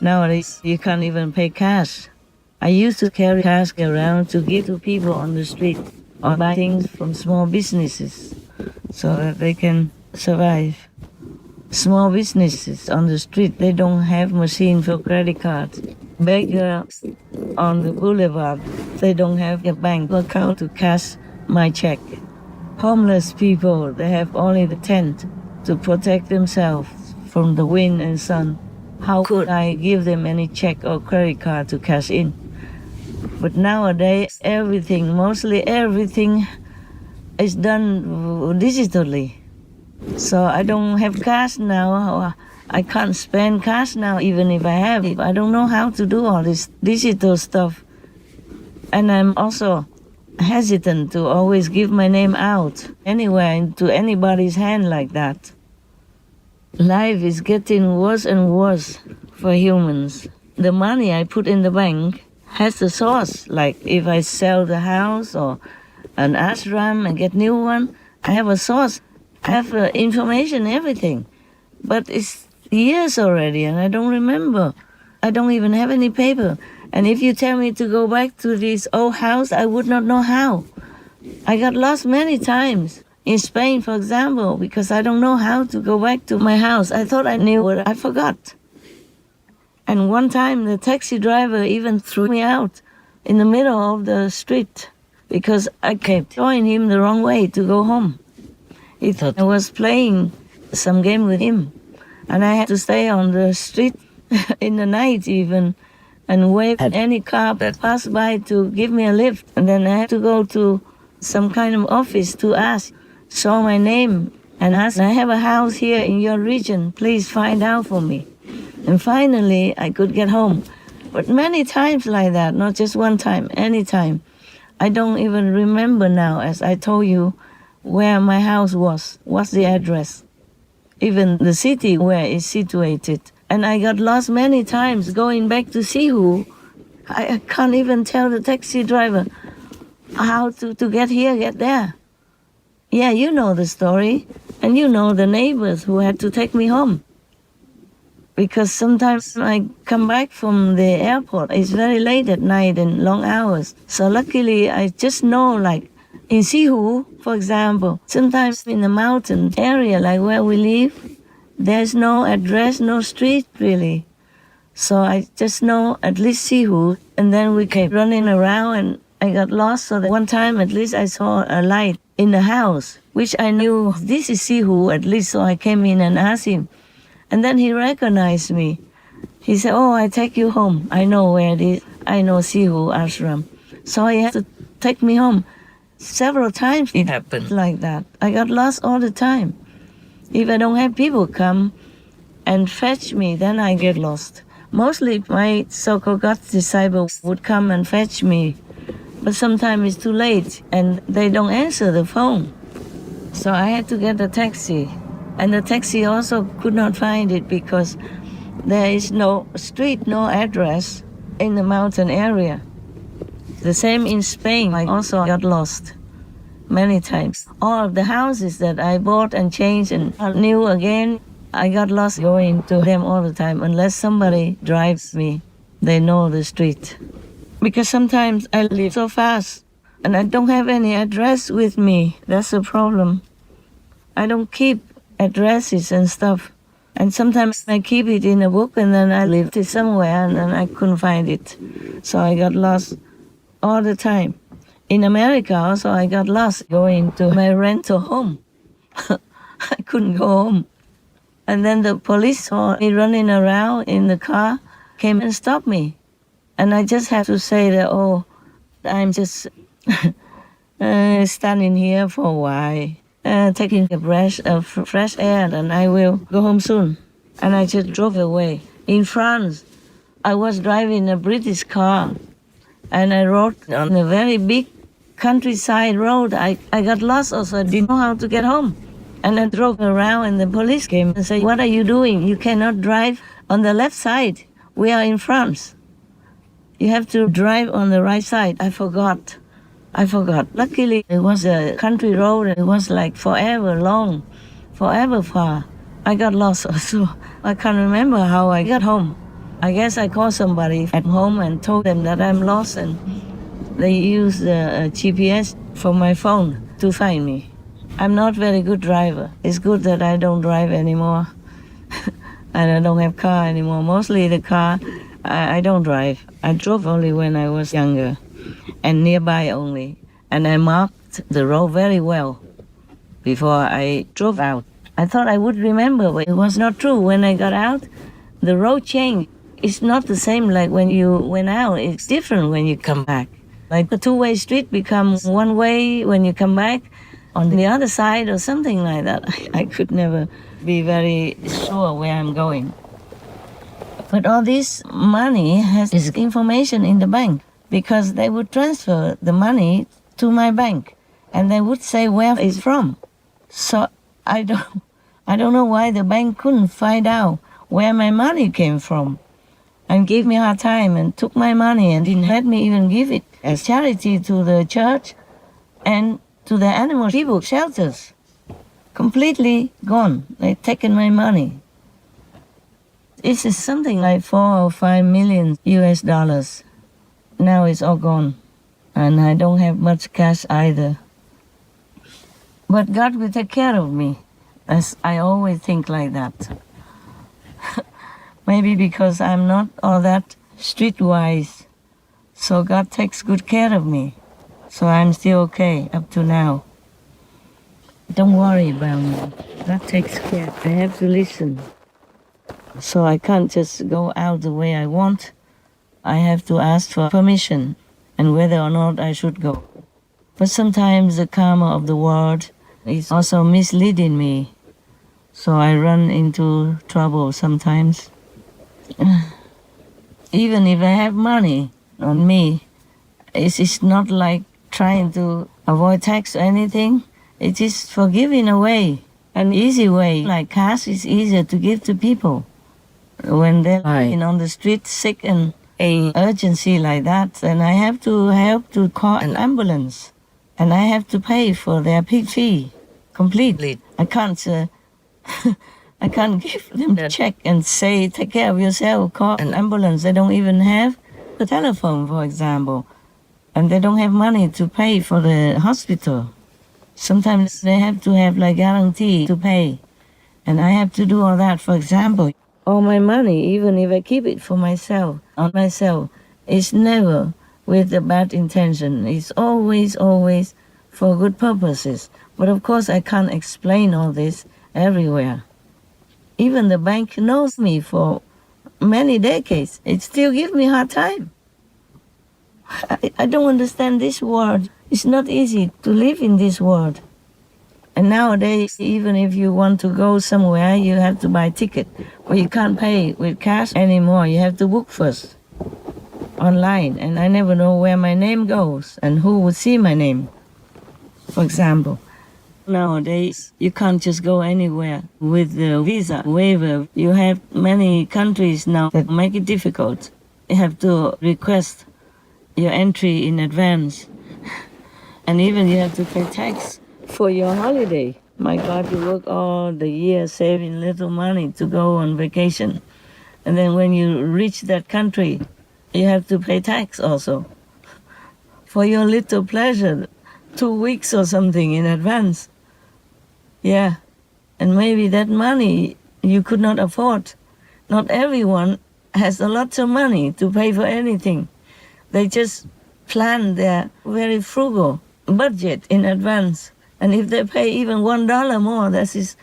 Nowadays, you can't even pay cash. I used to carry cash around to give to people on the street or buy things from small businesses so that they can survive. Small businesses on the street, they don't have machine for credit cards. Beggars on the boulevard, they don't have a bank account to cash my check. Homeless people, they have only the tent to protect themselves from the wind and sun. How could I give them any check or credit card to cash in? But nowadays, mostly everything is done digitally. So I don't have cash now. I can't spend cash now, even if I have it. I don't know how to do all this digital stuff. And I'm also hesitant to always give my name out anywhere into anybody's hand like that. Life is getting worse and worse for humans. The money I put in the bank has a source, like if I sell the house or an ashram and get new one, I have a source. I have information, everything. But it's years already and I don't remember. I don't even have any paper. And if you tell me to go back to this old house, I would not know how. I got lost many times. In Spain, for example, because I don't know how to go back to my house. I thought I knew, but I forgot. And one time the taxi driver even threw me out in the middle of the street because I kept showing him the wrong way to go home. He thought I was playing some game with him. And I had to stay on the street in the night even and wait at any car that passed by to give me a lift. And then I had to go to some kind of office to ask, saw my name and asked, I have a house here in your region, please find out for me. And finally, I could get home. But many times like that, not just one time, any time. I don't even remember now, as I told you, where my house was, what's the address, even the city where it's situated. And I got lost many times going back to Sihu. I can't even tell the taxi driver how to get here, get there. Yeah, you know the story, and you know the neighbors who had to take me home. Because sometimes I come back from the airport, it's very late at night and long hours. So luckily, I just know, like in Sihu, for example, sometimes in the mountain area, like where we live, there's no address, no street really. So I just know at least Sihu, and then we kept running around and I got lost. So that one time at least I saw a light in the house, which I knew this is Sihu at least, so I came in and asked him. And then he recognized me. He said, oh, I take you home. I know where it is. I know Sihu ashram. So he had to take me home. Several times it happened like that. I got lost all the time. If I don't have people come and fetch me, then I get lost. Mostly my so-called God disciples would come and fetch me. But sometimes it's too late and they don't answer the phone. So I had to get a taxi. And the taxi also could not find it because there is no street, no address in the mountain area. The same in Spain, I also got lost many times. All of the houses that I bought and changed and new again, I got lost going to them all the time unless somebody drives me. They know the street. Because sometimes I live so fast and I don't have any address with me. That's the problem. I don't keep addresses and stuff. And sometimes I keep it in a book and then I leave it somewhere and then I couldn't find it. So I got lost all the time. In America also I got lost going to my rental home. I couldn't go home. And then the police saw me running around in the car, came and stopped me. And I just have to say that, oh, I'm just standing here for a while, taking a breath of fresh air, and I will go home soon. And I just drove away. In France, I was driving a British car, and I rode on a very big countryside road. I got lost also. I didn't know how to get home. And I drove around, and the police came and said, what are you doing? You cannot drive on the left side. We are in France. You have to drive on the right side. I forgot. Luckily, it was a country road. It was like forever long, forever far. I got lost also. I can't remember how I got home. I guess I called somebody at home and told them that I'm lost, and they use the GPS from my phone to find me. I'm not very good driver. It's good that I don't drive anymore. And I don't have car anymore. Mostly the car, I don't drive. I drove only when I was younger and nearby only. And I marked the road very well before I drove out. I thought I would remember, but it was not true. When I got out, the road changed. It's not the same like when you went out. It's different when you come back. Like a two-way street becomes one way when you come back on the other side or something like that. I could never be very sure where I'm going. But all this money has its information in the bank because they would transfer the money to my bank and they would say where it's from. So I don't know why the bank couldn't find out where my money came from and gave me a hard time and took my money and didn't let me even give it as charity to the church and to the animal people shelters. Completely gone. They've taken my money. This is something like 4 or 5 million US dollars. Now it's all gone. And I don't have much cash either. But God will take care of me. As I always think like that. Maybe because I'm not all that streetwise. So God takes good care of me. So I'm still okay up to now. Don't worry about me. God takes care. I have to listen. So I can't just go out the way I want. I have to ask for permission and whether or not I should go. But sometimes the karma of the world is also misleading me. So I run into trouble sometimes. Even if I have money on me, it's not like trying to avoid tax or anything. It is for giving away, an easy way. Like cash is easier to give to people. When they're lying on the street sick and an urgency like that, then I have to help to call an ambulance. And I have to pay for their fee completely. I can't I can't give them the check and say, take care of yourself, call an ambulance. They don't even have the telephone, for example. And they don't have money to pay for the hospital. Sometimes they have to have like guarantee to pay. And I have to do all that, for example. All my money, even if I keep it for myself, on myself, is never with a bad intention. It's always for good purposes. But of course I can't explain all this everywhere. Even the bank knows me for many decades. It still gives me a hard time. I don't understand this world. It's not easy to live in this world. And nowadays, even if you want to go somewhere, you have to buy a ticket. Or you can't pay with cash anymore. You have to book first online. And I never know where my name goes and who would see my name, for example. Nowadays, you can't just go anywhere with the visa waiver. You have many countries now that make it difficult. You have to request your entry in advance. And even you have to pay tax for your holiday. My God, you work all the year saving little money to go on vacation. And then when you reach that country, you have to pay tax also for your little pleasure, 2 weeks or something in advance. Yeah, and maybe that money you could not afford. Not everyone has a lot of money to pay for anything. They just plan their very frugal budget in advance. And if they pay even $1 more, that is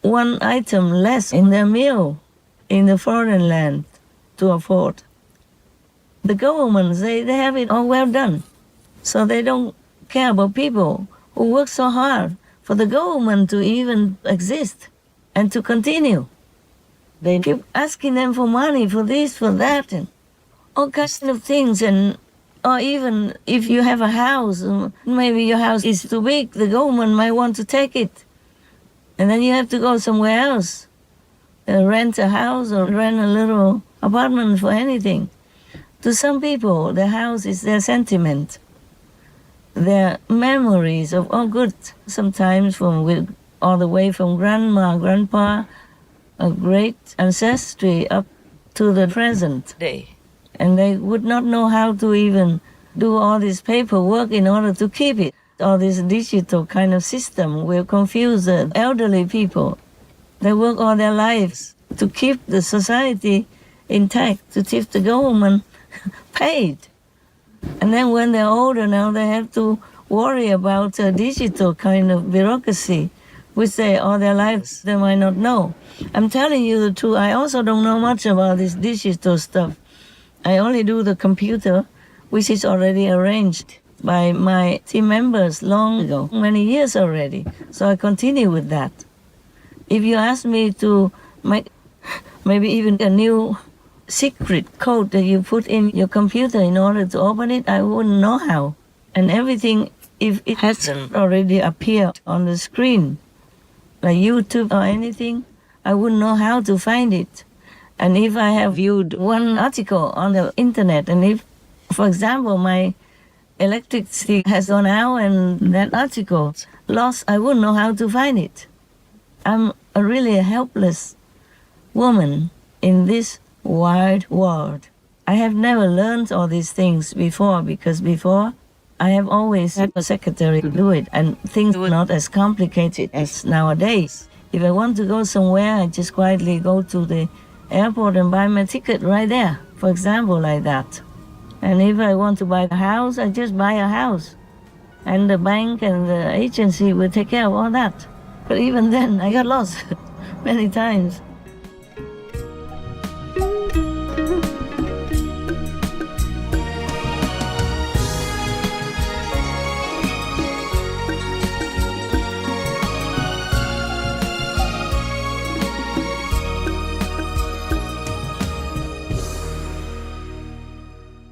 one item less in their meal in the foreign land to afford. The governments, they have it all well done. So they don't care about people who work so hard for the government to even exist and to continue. They keep asking them for money, for this, for that, and all kinds of things. And or even if you have a house, maybe your house is too big, the government might want to take it. And then you have to go somewhere else, rent a house or rent a little apartment for anything. To some people, the house is their sentiment, their memories of all good, sometimes all the way from grandma, grandpa, a great ancestry up to the present day. And they would not know how to even do all this paperwork in order to keep it. All this digital kind of system will confuse the elderly people. They work all their lives to keep the society intact, to keep the government paid. And then when they're older now, they have to worry about a digital kind of bureaucracy, which they all their lives they might not know. I'm telling you the truth, I also don't know much about this digital stuff. I only do the computer, which is already arranged by my team members long ago, many years already. So I continue with that. If you ask me to make maybe even a new secret code that you put in your computer in order to open it, I wouldn't know how. And everything, if it hasn't already appeared on the screen, like YouTube or anything, I wouldn't know how to find it. And if I have viewed one article on the internet, and if, for example, my electricity has gone out and that article lost, I wouldn't know how to find it. I'm a really helpless woman in this wide world. I have never learned all these things before, because before I have always had a secretary to do it, and things were not as complicated as nowadays. If I want to go somewhere, I just quietly go to the airport and buy my ticket right there, for example, like that. And if I want to buy a house, I just buy a house. And the bank and the agency will take care of all that. But even then, I got lost many times.